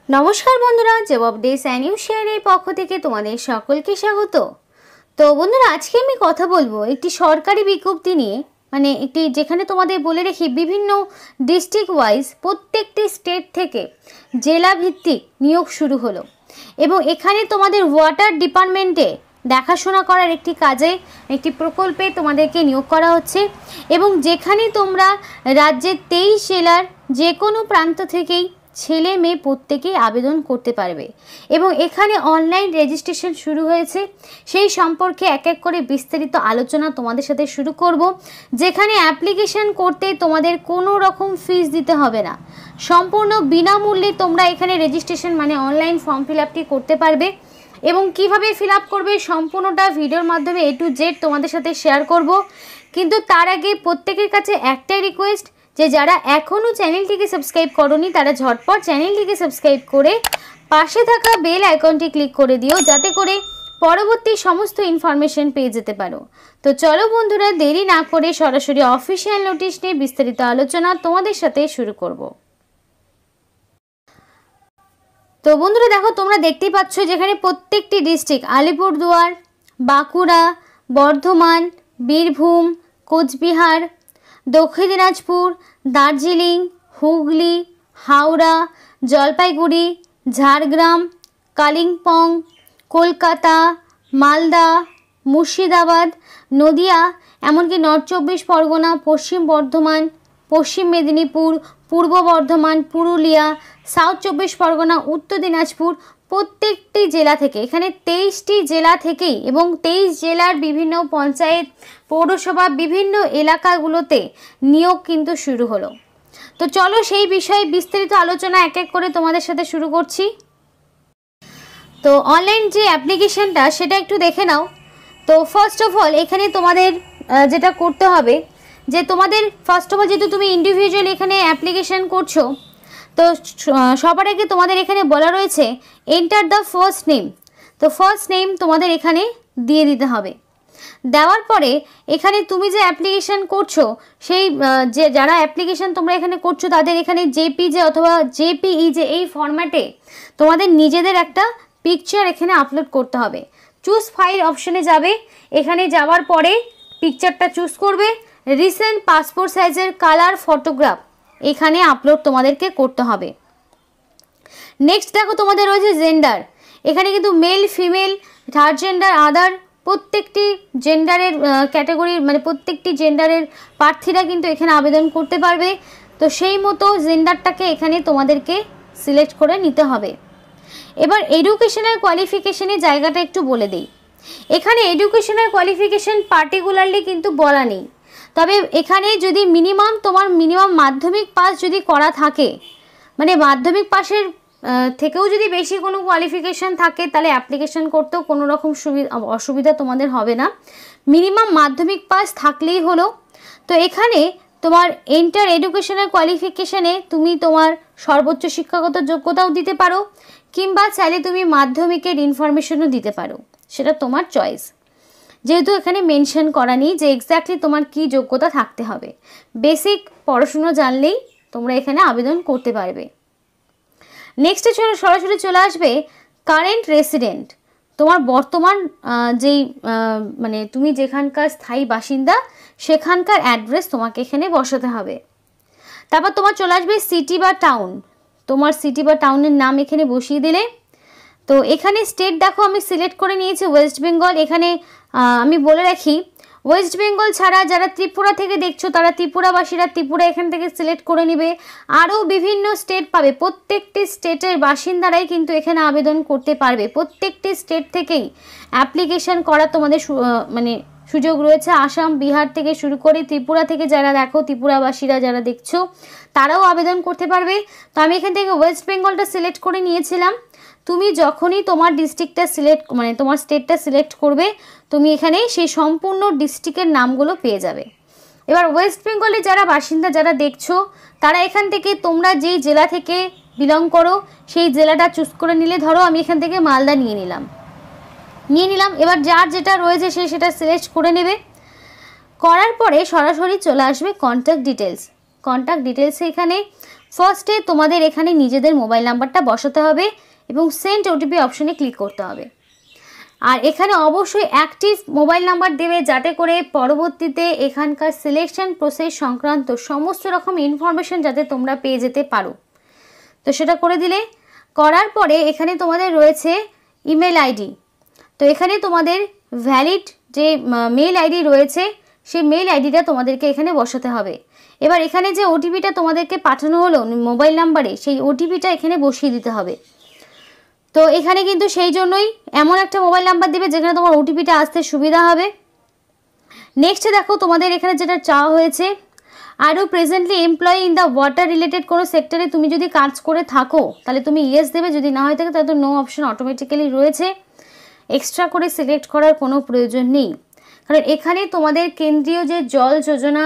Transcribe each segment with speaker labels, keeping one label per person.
Speaker 1: नमस्कार बंधुरा जब अपडेट्स एंड न्यूज शेयर पक्ष থেকে তোমাদের সকলকে স্বাগত। তো বন্ধুরা আজকে আমি কথা বলবো একটি সরকারি বিজ্ঞপ্তি নিয়ে, মানে একটি যেখানে তোমাদের বলে রাখি বিভিন্ন ডিস্ট্রিক্ট ওয়াইজ প্রত্যেকটি স্টেট থেকে জেলা ভিত্তিক নিয়োগ শুরু হলো এবং এখানে তোমাদের ওয়াটার ডিপার্টমেন্টে দেখাশোনা করার একটি কাজে একটি প্রকল্পে তোমাদেরকে নিয়োগ করা হচ্ছে এবং যেখানে তোমরা রাজ্যের 23 জেলার যে কোনো প্রান্ত থেকেই ছেলে মেয়ে প্রত্যেকেই আবেদন করতে পারবে এবং এখানে অনলাইন রেজিস্ট্রেশন শুরু হয়েছে। সেই সম্পর্কে এক এক করে বিস্তারিত আলোচনা তোমাদের সাথে শুরু করব, যেখানে অ্যাপ্লিকেশন করতে তোমাদের কোনো রকম ফিস দিতে হবে না, সম্পূর্ণ বিনামূল্যে তোমরা এখানে রেজিস্ট্রেশন মানে অনলাইন ফর্ম ফিল আপটি করতে পারবে এবং কিভাবে ফিল আপ করবে সম্পূর্ণটা ভিডিওর মাধ্যমে A to Z তোমাদের সাথে শেয়ার করব। কিন্তু তার আগে প্রত্যেকের কাছে একটাই রিকোয়েস্ট যে যারা এখনও চ্যানেলটিকে সাবস্ক্রাইব করোনি তারা ঝটপট চ্যানেলটিকে সাবস্ক্রাইব করে পাশে থাকা বেল আইকনটি ক্লিক করে দিও, যাতে করে পরবর্তী সমস্ত ইনফরমেশন পেয়ে যেতে পারো। তো চলো বন্ধুরা দেরি না করে সরাসরি অফিসিয়াল নোটিশ নিয়ে বিস্তারিত আলোচনা তোমাদের সাথে শুরু করব। তো বন্ধুরা দেখো, তোমরা দেখতেই পাচ্ছ যেখানে প্রত্যেকটি ডিস্ট্রিক্ট আলিপুরদুয়ার, বাঁকুড়া, বর্ধমান, বীরভূম, কোচবিহার, দক্ষিণ দিনাজপুর, দার্জিলিং, হুগলি, হাওড়া, জলপাইগুড়ি, ঝাড়গ্রাম, কালিম্পং, কলকাতা, মালদা, মুর্শিদাবাদ, নদিয়া, এমনকি নর্থ 24 পরগনা, পশ্চিম বর্ধমান, পশ্চিম মেদিনীপুর, পূর্ব বর্ধমান, পুরুলিয়া, সাউথ 24 পরগনা, উত্তর দিনাজপুর, প্রত্যেকটি জেলা থেকে এখানে 23টি জেলা থেকেই এবং 23 জেলার বিভিন্ন পঞ্চায়েত পৌরসভা বিভিন্ন এলাকাগুলোতে নিয়োগ কিন্তু শুরু হলো। তো চলো সেই বিষয়ে বিস্তারিত আলোচনা এক এক করে তোমাদের সাথে শুরু করছি। তো অনলাইন যে অ্যাপ্লিকেশনটা সেটা একটু দেখে নাও। তো ফার্স্ট অফ অল এখানে তোমাদের যেটা করতে হবে যে তোমাদের ফার্স্ট অফ অল যেহেতু তুমি ইন্ডিভিজুয়াল এখানে অ্যাপ্লিকেশন করছো, তো সবার আগে তোমাদের এখানে বলা রয়েছে এন্টার দ্য ফার্স্ট নেম। তো ফার্স্ট নেম তোমাদের এখানে দিয়ে দিতে হবে। দেওয়ার পরে এখানে তুমি যে অ্যাপ্লিকেশন করছো সেই যে যারা অ্যাপ্লিকেশন তোমরা এখানে করছো তাদের এখানে জেপিজে অথবা জেপিইজে এই ফরম্যাটে তোমাদের নিজেদের একটা পিকচার এখানে আপলোড করতে হবে। চুজ ফাইল অপশনে যাবে, এখানে যাওয়ার পরে পিকচারটা চুজ করবে, রিসেন্ট পাসপোর্ট সাইজের কালার ফটোগ্রাফ এখানে আপলোড তোমাদেরকে করতে হবে। নেক্সট দেখো তোমাদের রয়েছে জেন্ডার, এখানে কিন্তু মেল ফিমেল থার্ড জেন্ডার আদার প্রত্যেকটি জেন্ডারের ক্যাটাগরির মানে প্রত্যেকটি জেন্ডারের প্রার্থীরা কিন্তু এখানে আবেদন করতে পারবে। তো সেই মতো জেন্ডারটাকে এখানে তোমাদেরকে সিলেক্ট করে নিতে হবে। এবার এডুকেশনাল কোয়ালিফিকেশনের জায়গাটা একটু বলে দিই। এখানে এডুকেশনাল কোয়ালিফিকেশন পার্টিকুলারলি কিন্তু বলা নেই, তবে এখানে যদি মিনিমাম মাধ্যমিক পাস যদি করা থাকে, মানে মাধ্যমিক পাসের থেকেও যদি বেশি কোনো কোয়ালিফিকেশান থাকে তাহলে অ্যাপ্লিকেশন করতেও কোনো রকম অসুবিধা তোমাদের হবে না। মিনিমাম মাধ্যমিক পাস থাকলেই হলো। তো এখানে তোমার এন্টার এডুকেশনাল কোয়ালিফিকেশানে তুমি তোমার সর্বোচ্চ শিক্ষাগত যোগ্যতাও দিতে পারো, কিংবা চাইলে তুমি মাধ্যমিকের ইনফরমেশনও দিতে পারো, সেটা তোমার চয়েস। যেহেতু এখানে মেনশন করা নেই যে এক্স্যাক্টলি তোমার কি যোগ্যতা থাকতে হবে, বেসিক পড়াশুনো জানলেই তোমরা এখানে আবেদন করতে পারবে। নেক্সটে সরাসরি চলে আসবে কারেন্ট রেসিডেন্ট, তোমার বর্তমান যেই মানে তুমি যেখানকার স্থায়ী বাসিন্দা সেখানকার অ্যাড্রেস তোমাকে এখানে বসাতে হবে। তারপর তোমার চলে আসবে সিটি বা টাউন, তোমার সিটি বা টাউনের নাম এখানে বসিয়ে দিলে। তো এখানে স্টেট দেখো আমি সিলেক্ট করে নিয়েছি ওয়েস্ট বেঙ্গল। এখানে আমি বলে রাখি ওয়েস্ট বেঙ্গল ছাড়া যারা ত্রিপুরা থেকে দেখছো তারা ত্রিপুরাবাসীরা ত্রিপুরা এখান থেকে সিলেক্ট করে নেবে। আরও বিভিন্ন স্টেট পাবে, প্রত্যেকটি স্টেটের বাসিন্দারাই কিন্তু এখানে আবেদন করতে পারবে। প্রত্যেকটি স্টেট থেকেই অ্যাপ্লিকেশন করা তোমাদের মানে সুযোগ রয়েছে। আসাম, বিহার থেকে শুরু করে ত্রিপুরা থেকে যারা দেখো ত্রিপুরাবাসীরা যারা দেখছো তারাও আবেদন করতে পারবে। তো আমি এখান থেকে ওয়েস্ট বেঙ্গলটা সিলেক্ট করে নিয়েছিলাম। তুমি যখনই তোমার ডিস্ট্রিক্টটা সিলেক্ট মানে তোমার স্টেটটা সিলেক্ট করবে তুমি এখানে সেই সম্পূর্ণ ডিস্ট্রিক্টের নামগুলো পেয়ে যাবে। এবার ওয়েস্ট বেঙ্গলে যারা বাসিন্দা যারা দেখছো তারা এখান থেকে তোমরা যেই জেলা থেকে বিলং করো সেই জেলাটা চুজ করে নিলে, ধরো আমি এখান থেকে মালদা নিয়ে নিলাম। এবার যার যেটা রয়েছে সে সেটা সিলেক্ট করে নেবে। করার পরে সরাসরি চলে আসবে কন্ট্যাক্ট ডিটেলস। কন্ট্যাক্ট ডিটেলসে এখানে ফার্স্টে তোমাদের এখানে নিজেদের মোবাইল নাম্বারটা বসাতে হবে এবং সেন্ড ওটিপি অপশনে ক্লিক করতে হবে। আর এখানে অবশ্যই অ্যাক্টিভ মোবাইল নাম্বার দেবে, যাতে করে পরবর্তীতে এখানকার সিলেকশন প্রসেস সংক্রান্ত সমস্ত রকম ইনফরমেশন যাতে তোমরা পেয়ে যেতে পারো। তো সেটা করে দিলে, করার পরে এখানে তোমাদের রয়েছে ইমেল আইডি। তো এখানে তোমাদের ভ্যালিড যে মেল আইডি রয়েছে সেই মেল আইডিটা তোমাদেরকে এখানে বসাতে হবে। এবার এখানে যে ওটিপিটা তোমাদেরকে পাঠানো হলো মোবাইল নাম্বারে, সেই ওটিপিটা এখানে বসিয়ে দিতে হবে। তো এখানে কিন্তু সেই জন্যই এমন একটা মোবাইল নাম্বার দেবে যেখানে তোমার ওটিপিটা আসতে সুবিধা হবে। নেক্সটে দেখো তোমাদের এখানে যেটা চাওয়া হয়েছে, are you presently employee in the water related কোনো সেক্টরে তুমি যদি কাজ করে থাকো তাহলে তুমি ইয়েস দেবে, যদি না হয়ে থাকে তাহলে তো নো অপশন অটোমেটিক্যালি রয়েছে। এক্সট্রা করে সিলেক্ট করার কোনো প্রয়োজন নেই, কারণ এখানে তোমাদের কেন্দ্রীয় যে জল যোজনা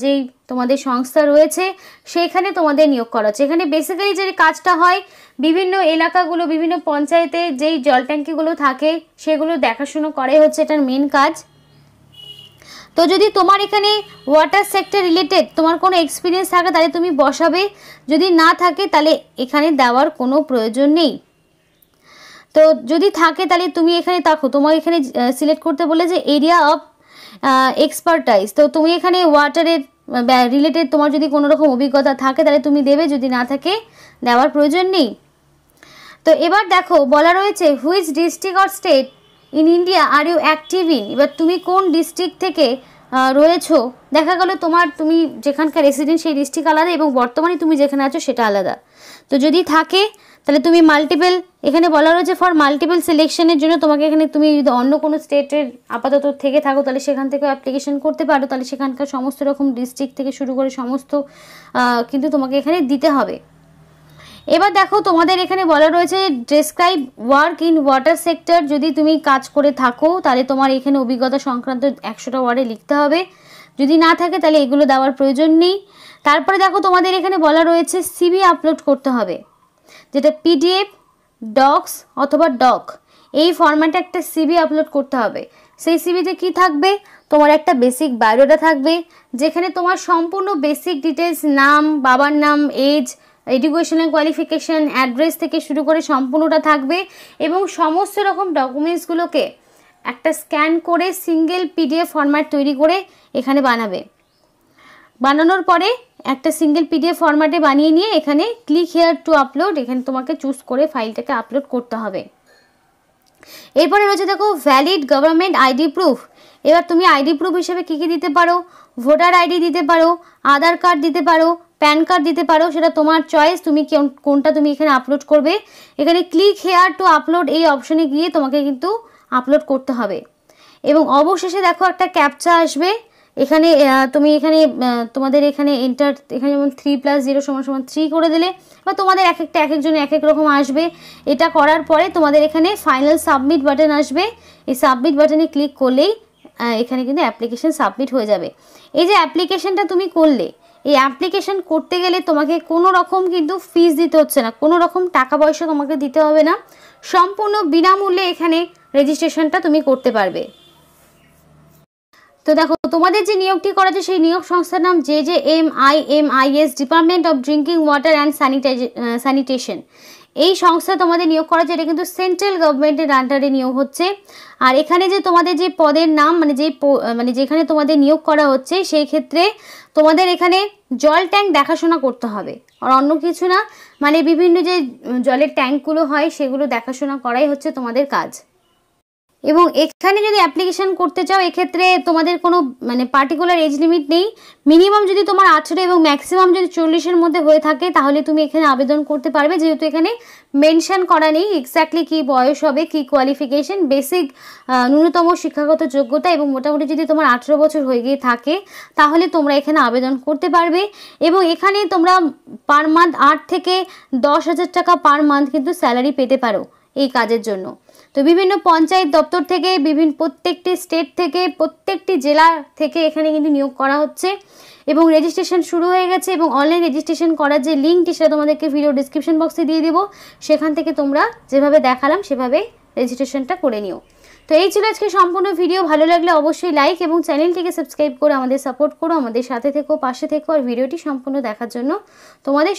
Speaker 1: যেই তোমাদের সংস্থা রয়েছে সেইখানে তোমাদের নিয়োগ করা হচ্ছে। এখানে বেসিক্যালি যে কাজটা হয়, বিভিন্ন এলাকাগুলো, বিভিন্ন পঞ্চায়েতে যেই জল ট্যাঙ্কিগুলো থাকে সেগুলো দেখাশুনো করাই হচ্ছে এটার মেন কাজ। তো যদি তোমার এখানে ওয়াটার সেক্টর রিলেটেড তোমার কোনো এক্সপিরিয়েন্স থাকে তাহলে তুমি বসাবে, যদি না থাকে তাহলে এখানে দেওয়ার কোনো প্রয়োজন নেই। তো যদি থাকে তাহলে তুমি এখানে দেখো তোমার এখানে সিলেক্ট করতে বলে যে এরিয়া অফ এক্সপার্টাইজ। তো তুমি এখানে ওয়াটারের রিলেটেড তোমার যদি কোনো রকম অভিজ্ঞতা থাকে তাহলে তুমি দেবে, যদি না থাকে দেওয়ার প্রয়োজন নেই। তো এবার দেখো বলা রয়েছে which district or state in India are you active in. এবার তুমি কোন ডিস্ট্রিক্ট থেকে রয়েছো, দেখা গেল তুমি যেখানকার রেসিডেন্ট সেই ডিস্ট্রিক্ট আলাদা এবং বর্তমানে তুমি যেখানে আছো সেটা আলাদা। তো যদি থাকে তাহলে তুমি মাল্টিপল, এখানে বলা রয়েছে ফর মাল্টিপল সিলেকশনের জন্য তোমাকে এখানে তুমি যদি অন্য কোনো স্টেটের আপাতত থেকে থাকো তাহলে সেখান থেকেও অ্যাপ্লিকেশন করতে পারো, তাহলে সেখানকার সমস্ত রকম ডিস্ট্রিক্ট থেকে শুরু করে সমস্ত কিন্তু তোমাকে এখানে দিতে হবে। এবার দেখো তোমাদের এখানে বলা রয়েছে describe work in water sector. যদি তুমি কাজ করে থাকো তাহলে তোমার এখানে অভিজ্ঞতা সংক্রান্ত 100টা ওয়ার্ডে লিখতে হবে, যদি না থাকে তাহলে এগুলো দেওয়ার প্রয়োজন নেই। তারপরে দেখো তোমাদের এখানে বলা রয়েছে সিভি আপলোড করতে হবে, যেটা পিডিএফ, ডক্স অথবা ডক, এই ফরম্যাটে একটা সিভি আপলোড করতে হবে। সেই সিভিতে কি থাকবে, তোমার একটা বেসিক বায়োডাটা থাকবে যেখানে তোমার সম্পূর্ণ বেসিক ডিটেলস, নাম, বাবার নাম, এজ, এডুকেশনাল কোয়ালিফিকেশান, অ্যাড্রেস থেকে শুরু করে সম্পূর্ণটা থাকবে এবং সমস্ত রকম ডকুমেন্টসগুলোকে একটা স্ক্যান করে সিঙ্গেল পিডিএফ ফরম্যাট তৈরি করে এখানে বানাবে। বানানোর পরে একটা সিঙ্গেল পিডিএফ ফরম্যাটে বানিয়ে নিয়ে এখানে ক্লিক হেয়ার টু আপলোড, এখানে তোমাকে চুজ করে ফাইলটাকে আপলোড করতে হবে। এরপরে রয়েছে দেখো ভ্যালিড গভর্নমেন্ট আইডি প্রুফ। এবার তুমি আইডি প্রুফ হিসেবে কী কী দিতে পারো, ভোটার আইডি দিতে পারো, আধার কার্ড দিতে পারো, প্যান কার্ড দিতে পারো, সেটা তোমার চয়েস, তুমি কোনটা তুমি এখানে আপলোড করবে। এখানে ক্লিক হেয়ার টু আপলোড এই অপশনে গিয়ে তোমাকে কিন্তু আপলোড করতে হবে। এবং অবশেষে দেখো একটা ক্যাপচা আসবে, এখানে তুমি এখানে তোমাদের এখানে এন্টার, এখানে যেমন 3+0 = 3 করে দিলে, বা তোমাদের এক একজনের এক এক রকম আসবে। এটা করার পরে তোমাদের এখানে ফাইনাল সাবমিট বাটন আসবে, এই সাবমিট বাটনে ক্লিক করলেই এখানে কিন্তু অ্যাপ্লিকেশন সাবমিট হয়ে যাবে। এই যে অ্যাপ্লিকেশনটা তুমি করলে, এই অ্যাপ্লিকেশন করতে গেলে তোমাকে কোনো রকম কিন্তু ফিস দিতে হচ্ছে না, কোনো রকম টাকা পয়সা তোমাকে দিতে হবে না, সম্পূর্ণ বিনামূল্যে এখানে রেজিস্ট্রেশনটা তুমি করতে পারবে। তো দেখো তোমাদের যে নিয়োগটি করা আছে সেই নিয়োগ সংস্থার নাম JJMIMIS, department of drinking water and sanitation. এই সংস্থা তোমাদের নিয়োগ করা আছে, এটা কিন্তু সেন্ট্রাল গভর্নমেন্টের আন্ডারে নিয়োগ হচ্ছে। আর এখানে যে তোমাদের যে পদের নাম মানে যেখানে তোমাদের নিয়োগ করা হচ্ছে সেই ক্ষেত্রে তোমাদের এখানে জল ট্যাঙ্ক দেখাশোনা করতে হবে, আর অন্য কিছু না, মানে বিভিন্ন যে জলের ট্যাঙ্কগুলো হয় সেগুলো দেখাশোনা করাই হচ্ছে তোমাদের কাজ। এবং এখানে যদি অ্যাপ্লিকেশন করতে চাও এক্ষেত্রে তোমাদের কোনো মানে পার্টিকুলার এজ লিমিট নেই, মিনিমাম যদি তোমার 18 এবং ম্যাক্সিমাম যদি 40-এর মধ্যে হয়ে থাকে তাহলে তুমি এখানে আবেদন করতে পারবে, যেহেতু এখানে মেনশন করা নেই এক্স্যাক্টলি কী বয়স হবে, কী কোয়ালিফিকেশন, বেসিক ন্যূনতম শিক্ষাগত যোগ্যতা এবং মোটামুটি যদি তোমার 18 বছর হয়ে গিয়ে থাকে তাহলে তোমরা এখানে আবেদন করতে পারবে। এবং এখানে তোমরা পার মান্থ 8 থেকে 10,000 টাকা পার মান্থ কিন্তু স্যালারি পেতে পারো এই কাজের জন্য। তো বিভিন্ন পঞ্চায়েত দপ্তর থেকে, প্রত্যেকটি স্টেট থেকে, প্রত্যেকটি জেলা থেকে এখানে কিন্তু নিয়োগ করা হচ্ছে এবং রেজিস্ট্রেশন শুরু হয়ে গেছে। এবং অনলাইন রেজিস্ট্রেশন করার যে লিঙ্কটি সেটা তোমাদেরকে ভিডিও ডিসক্রিপশন বক্সে দিয়ে দেবো, সেখান থেকে তোমরা যেভাবে দেখালাম সেভাবে রেজিস্ট্রেশনটা করে নিও। তো এই ছিল আজকে সম্পূর্ণ ভিডিও। ভালো লাগলে অবশ্যই লাইক এবং চ্যানেলটিকে সাবস্ক্রাইব করে আমাদের সাপোর্ট করো, আমাদের সাথে থেকো, পাশে থেকো। আর ভিডিওটি সম্পূর্ণ দেখার জন্য তোমাদের